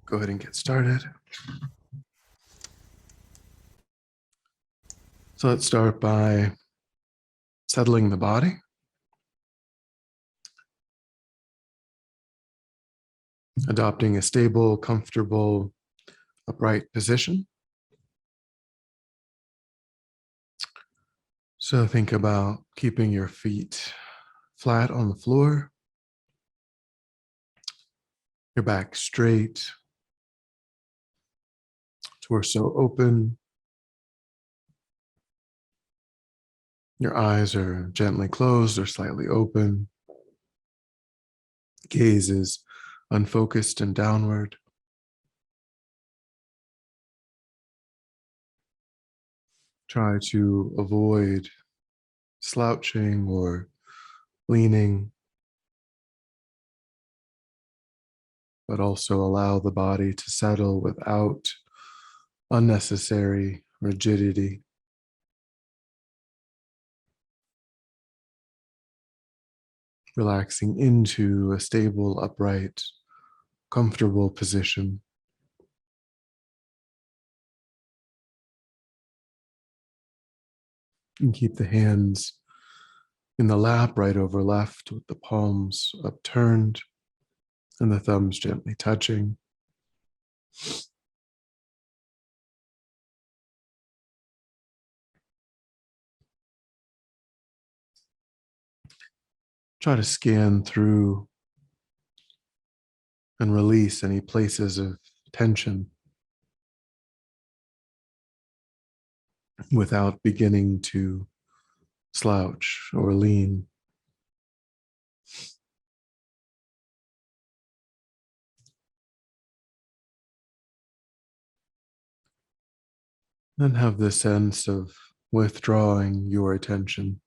go ahead and get started. So let's start by settling the body. Adopting a stable, comfortable, upright position. So think about keeping your feet flat on the floor, your back straight, torso open. Your eyes are gently closed or slightly open. Gaze is unfocused and downward. Try to avoid slouching or leaning, but also allow the body to settle without unnecessary rigidity. Relaxing into a stable, upright, comfortable position. And keep the hands in the lap, right over left, with the palms upturned and the thumbs gently touching. Try to scan through and release any places of tension without beginning to slouch or lean. Then have the sense of withdrawing your attention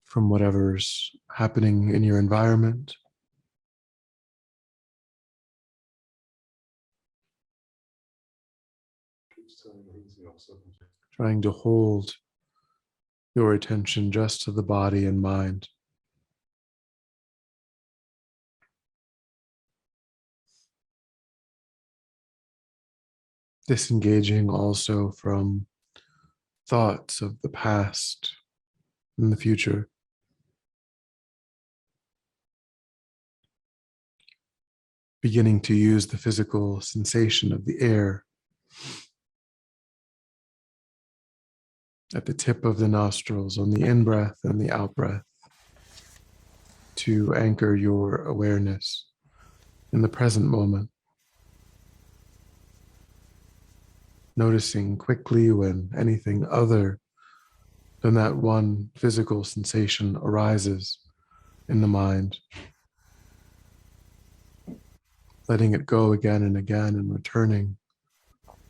from whatever's happening in your environment. Trying to hold your attention just to the body and mind. Disengaging also from thoughts of the past and the future. Beginning to use the physical sensation of the air at the tip of the nostrils on the in-breath and the out-breath to anchor your awareness in the present moment. Noticing quickly when anything other than that one physical sensation arises in the mind. Letting it go again and again and returning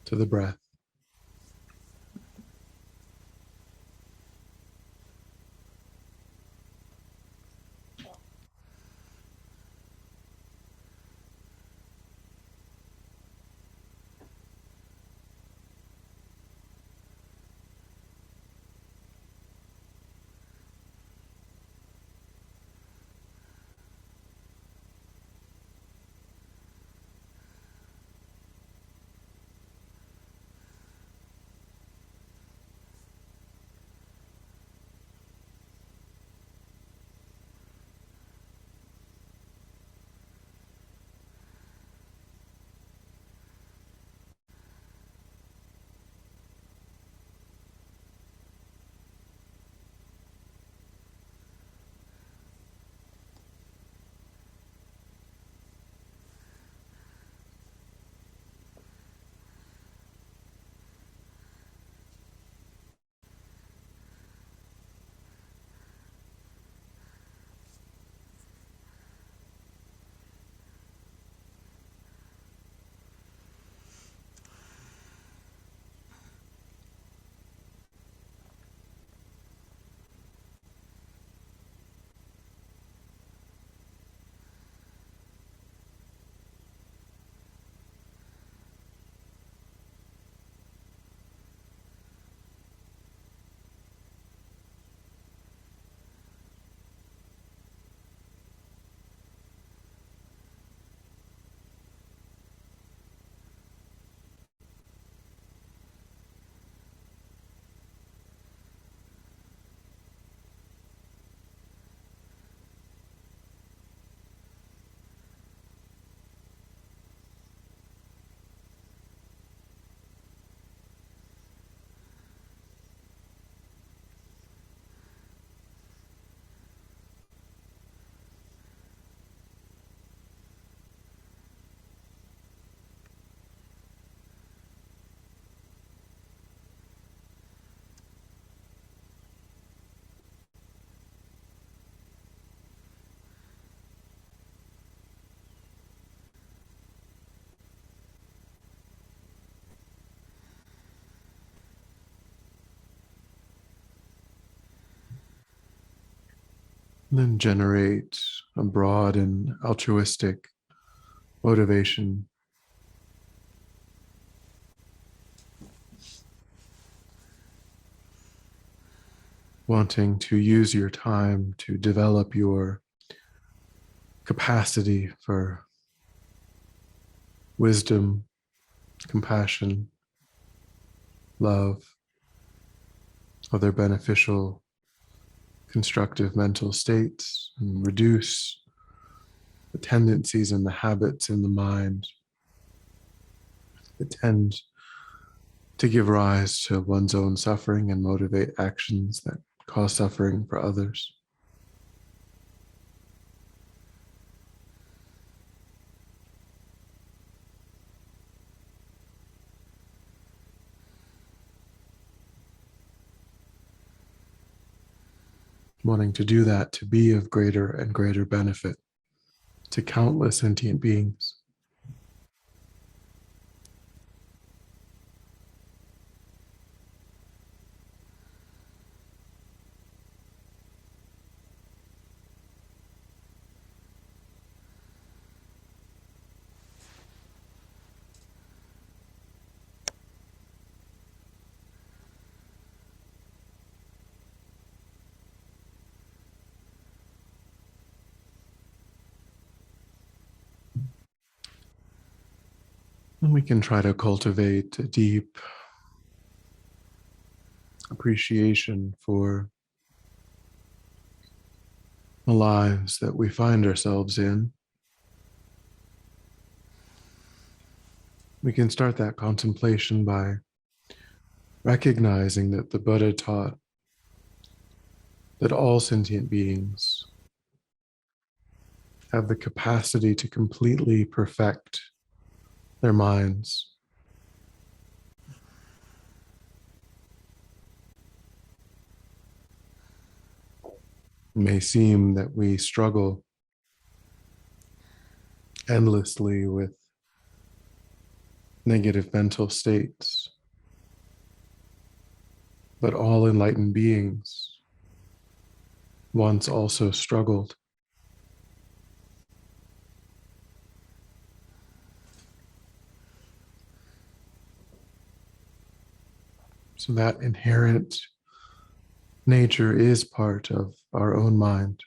to the breath. and generate a broad and altruistic motivation, wanting to use your time to develop your capacity for wisdom, compassion, love, other beneficial, constructive mental states, and reduce the tendencies and the habits in the mind that tend to give rise to one's own suffering and motivate actions that cause suffering for others. Wanting to do that to be of greater and greater benefit to countless sentient beings. And we can try to cultivate a deep appreciation for the lives that we find ourselves in. We can start that contemplation by recognizing that the Buddha taught that all sentient beings have the capacity to completely perfect their minds. It may seem that we struggle endlessly with negative mental states, but all enlightened beings once also struggled. So that inherent nature is part of our own mind.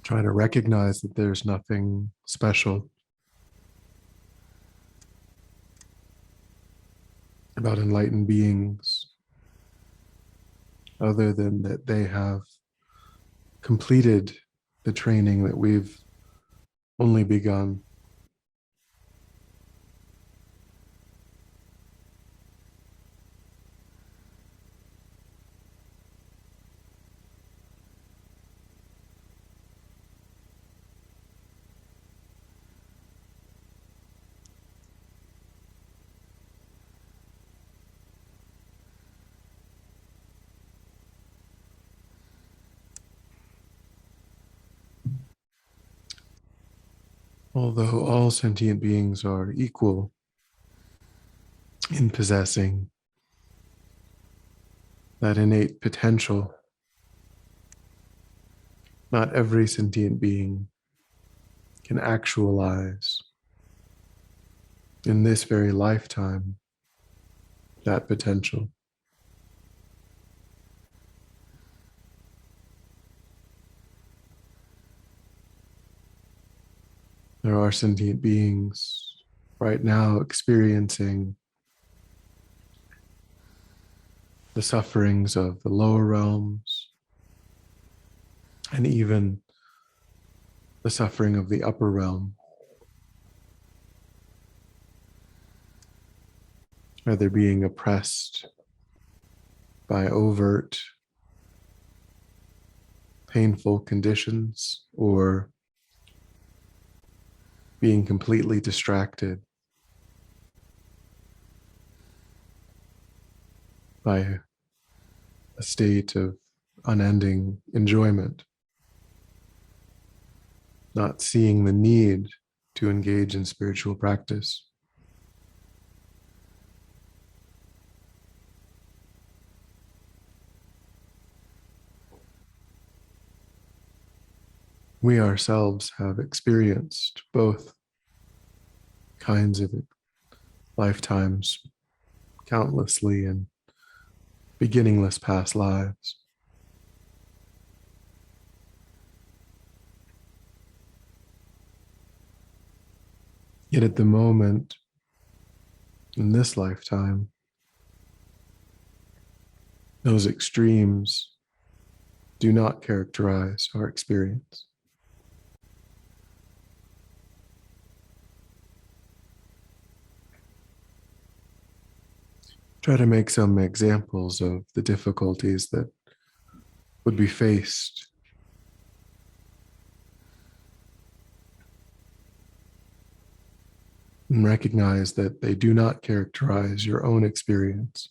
Try to recognize that there's nothing special about enlightened beings other than that they have completed the training that we've only begun. Although all sentient beings are equal in possessing that innate potential, not every sentient being can actualize in this very lifetime that potential. There are sentient beings right now experiencing the sufferings of the lower realms and even the suffering of the upper realm. Either being oppressed by overt, painful conditions or being completely distracted by a state of unending enjoyment, not seeing the need to engage in spiritual practice. We ourselves have experienced both kinds of lifetimes, countlessly in beginningless past lives. Yet at the moment, in this lifetime, those extremes do not characterize our experience. Try to make some examples of the difficulties that would be faced and recognize that they do not characterize your own experience.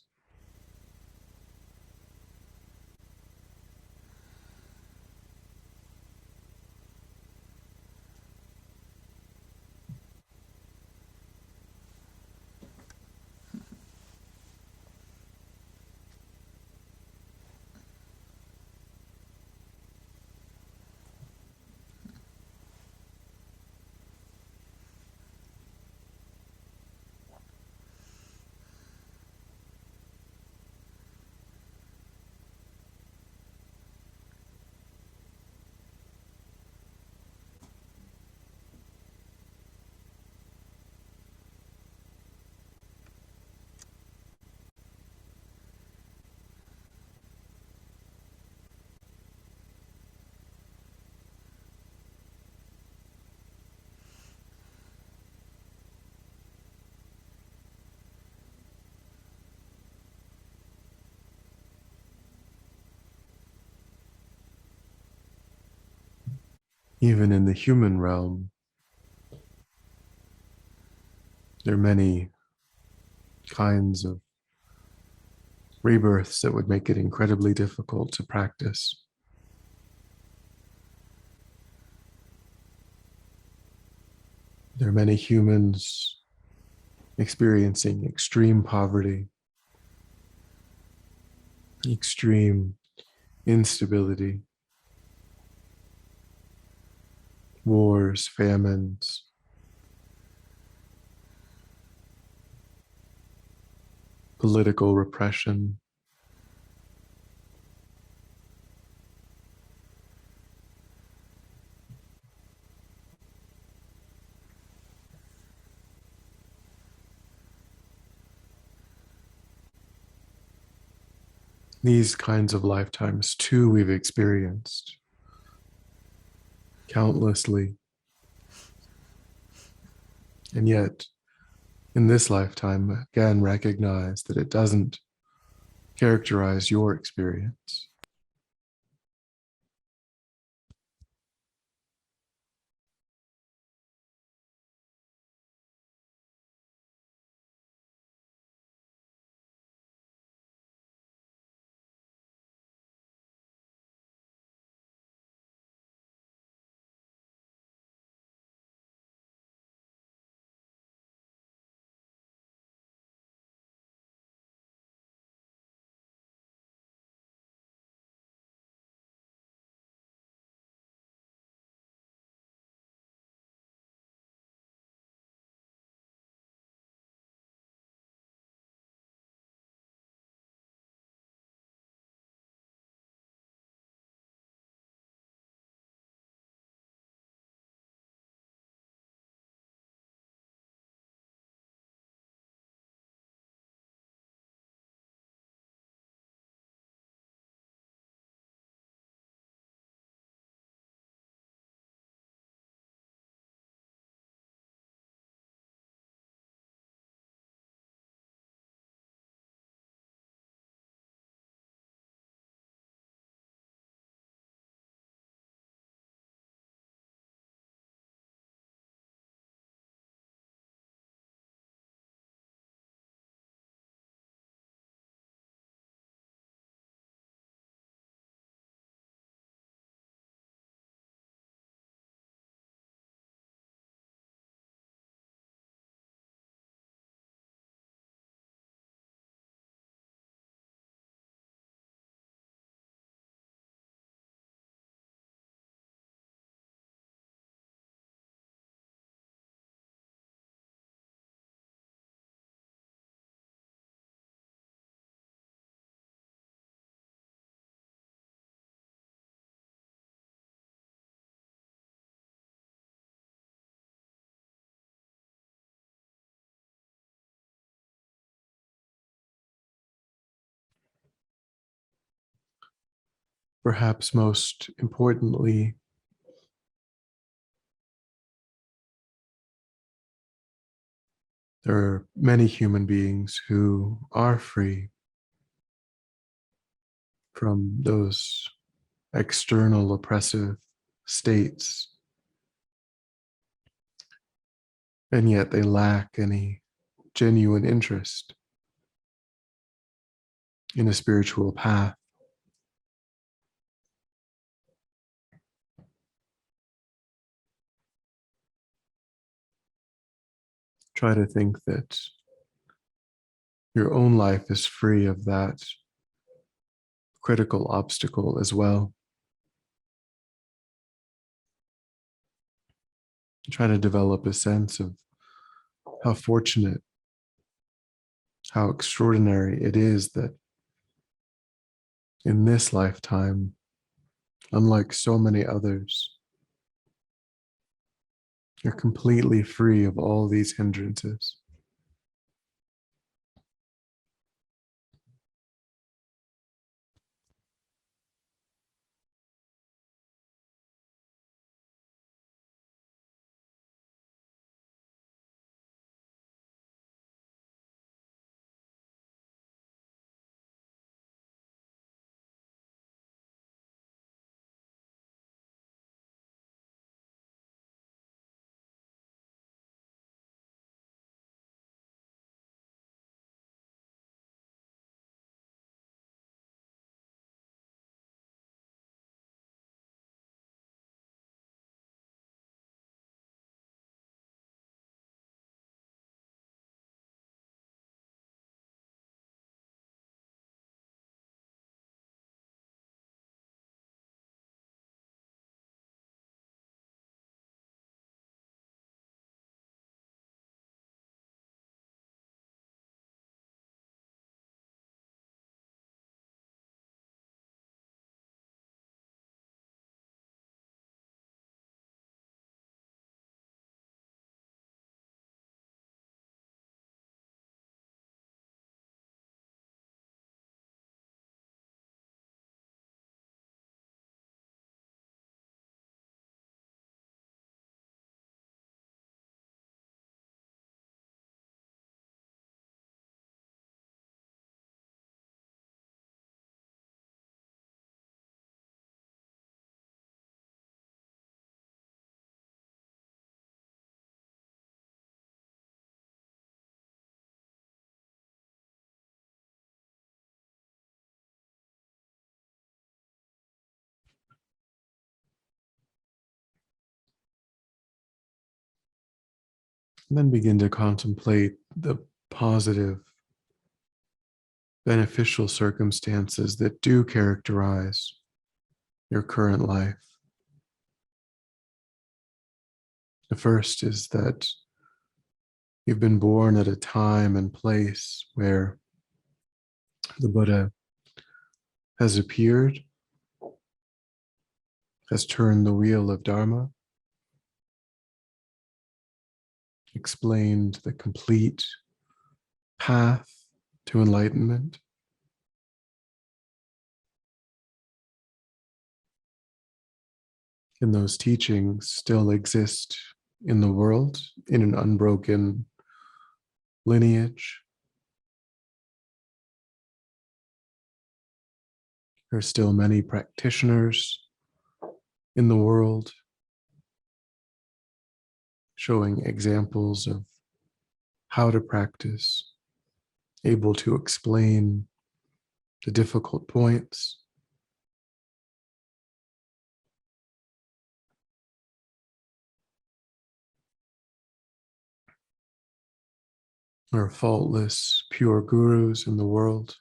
Even in the human realm, there are many kinds of rebirths that would make it incredibly difficult to practice. There are many humans experiencing extreme poverty, extreme instability, wars, famines, political repression. These kinds of lifetimes, too, we've experienced countlessly. And yet, in this lifetime, again, recognize that it doesn't characterize your experience. perhaps most importantly, there are many human beings who are free from those external oppressive states, and yet they lack any genuine interest in a spiritual path. Try to think that your own life is free of that critical obstacle as well. Try to develop a sense of how fortunate, how extraordinary it is that in this lifetime, unlike so many others, you're completely free of all these hindrances. And then begin to contemplate the positive, beneficial circumstances that do characterize your current life. The first is that you've been born at a time and place where the Buddha has appeared, has turned the wheel of Dharma, explained the complete path to enlightenment. And those teachings still exist in the world in an unbroken lineage. There are still many practitioners in the world showing examples of how to practice, able to explain the difficult points. There are faultless, pure gurus in the world,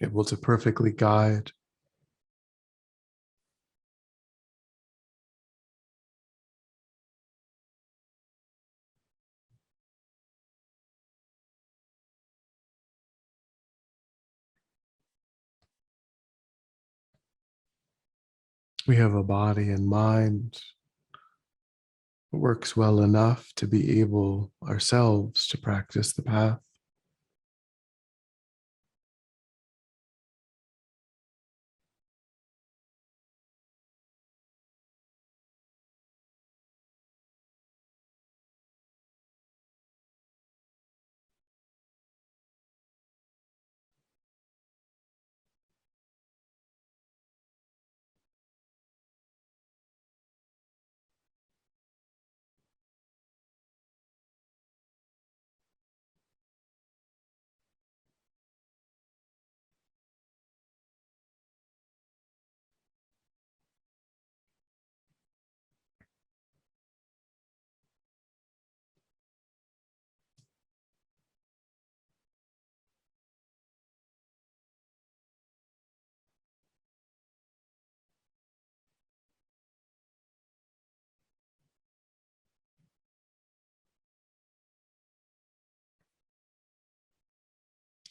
able to perfectly guide. We have a body and mind that works well enough to be able ourselves to practice the path.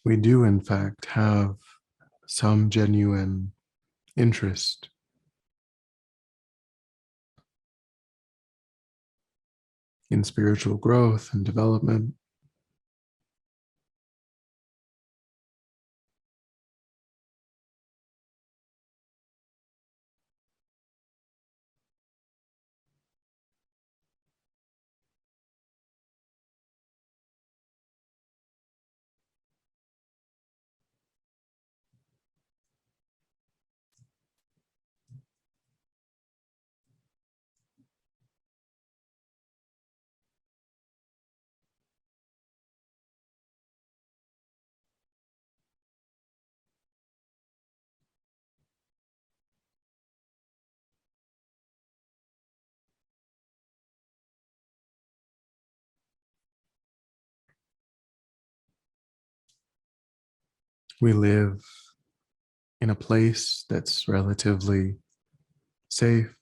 we do, in fact, have some genuine interest in spiritual growth and development. We live in a place that's relatively safe.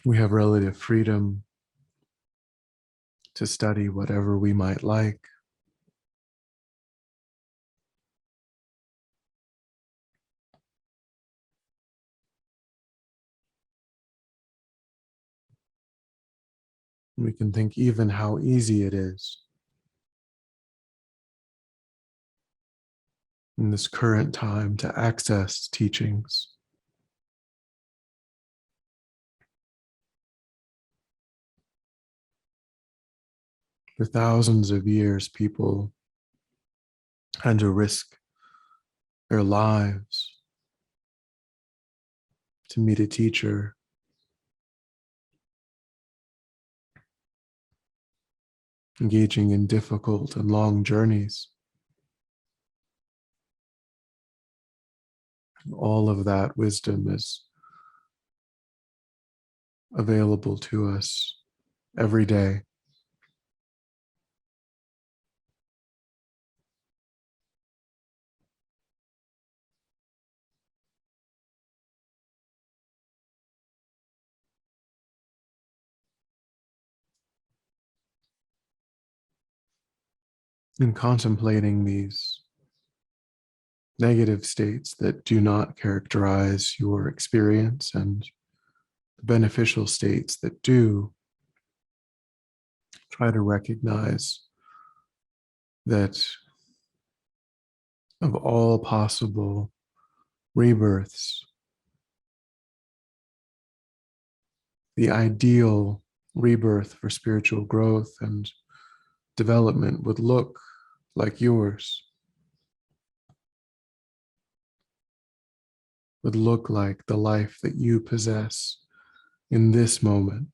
We have relative freedom to study whatever we might like. We can think even how easy it is in this current time to access teachings. For thousands of years, people had to risk their lives to meet a teacher, engaging in difficult and long journeys. All of that wisdom is available to us every day. In contemplating these negative states that do not characterize your experience and the beneficial states that do, try to recognize that of all possible rebirths, the ideal rebirth for spiritual growth and development would look like yours, would look like the life that you possess in this moment.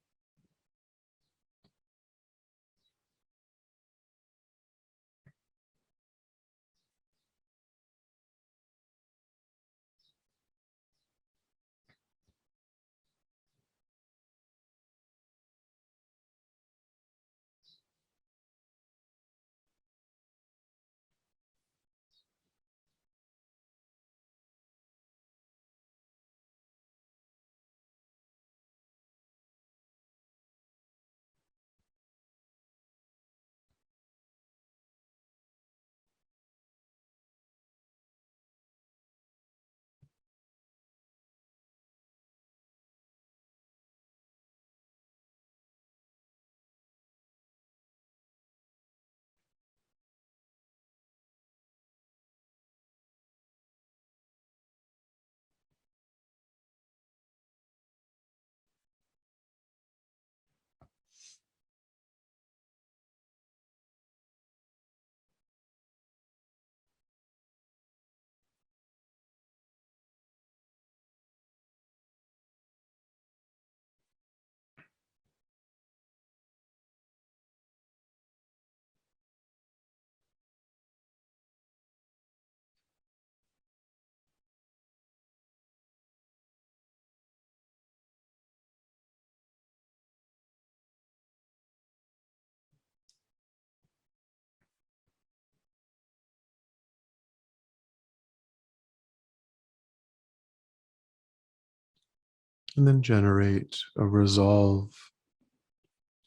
And then generate a resolve,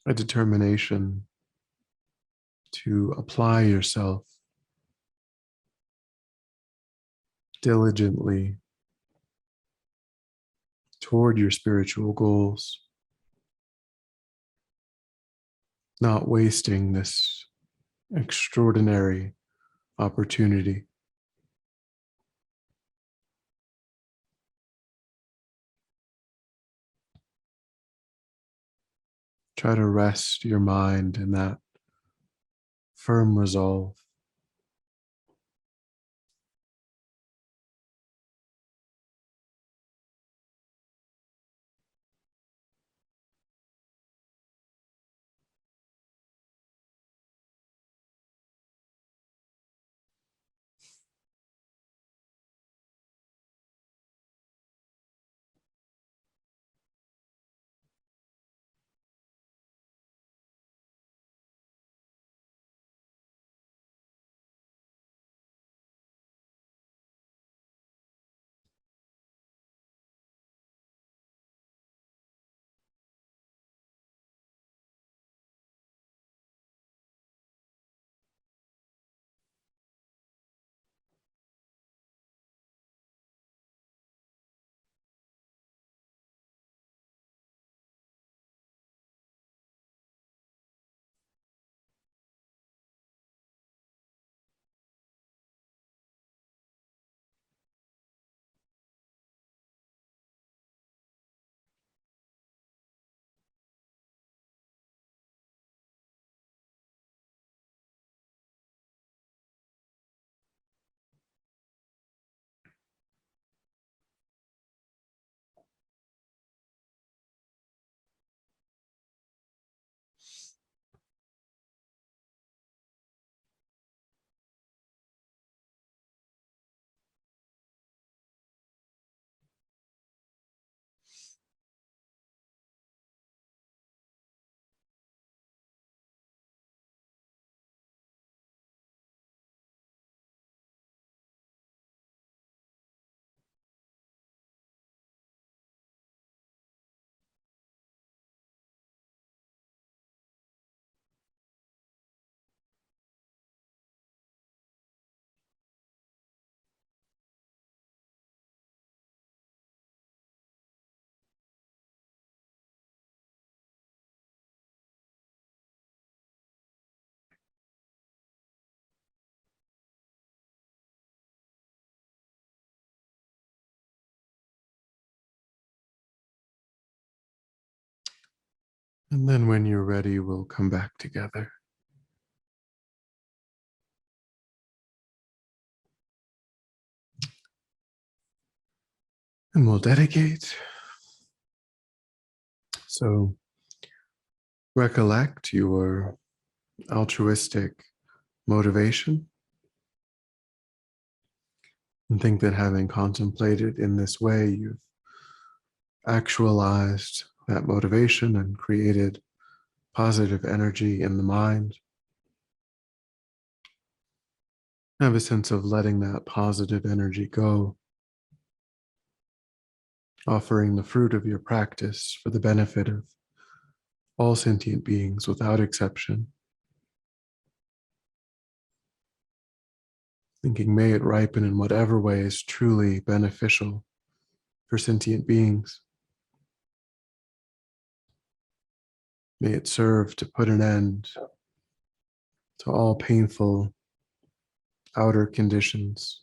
a determination to apply yourself diligently toward your spiritual goals, not wasting this extraordinary opportunity. Try to rest your mind in that firm resolve. And then when you're ready, we'll come back together. And we'll dedicate. So recollect your altruistic motivation and think that having contemplated in this way, you've actualized that motivation and created positive energy in the mind. Have a sense of letting that positive energy go, offering the fruit of your practice for the benefit of all sentient beings without exception. Thinking, may it ripen in whatever way is truly beneficial for sentient beings. May it serve to put an end to all painful outer conditions,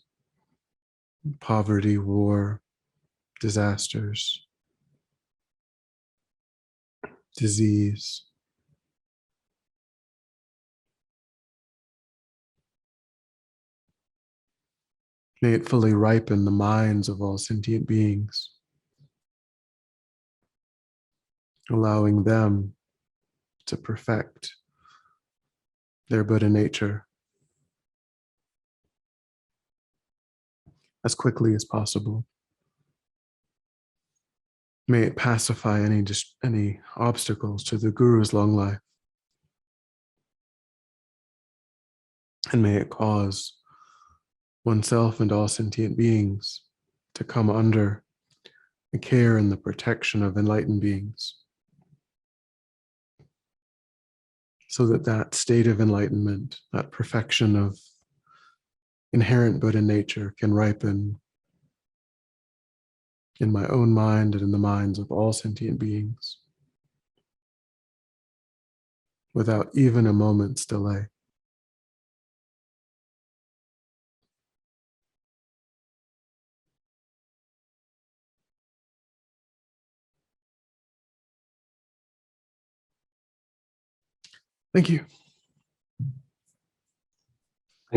poverty, war, disasters, disease. May it fully ripen the minds of all sentient beings, allowing them to perfect their Buddha nature as quickly as possible. May it pacify any obstacles to the Guru's long life. And may it cause oneself and all sentient beings to come under the care and the protection of enlightened beings. so that that state of enlightenment, that perfection of inherent Buddha nature can ripen in my own mind and in the minds of all sentient beings without even a moment's delay. Thank you.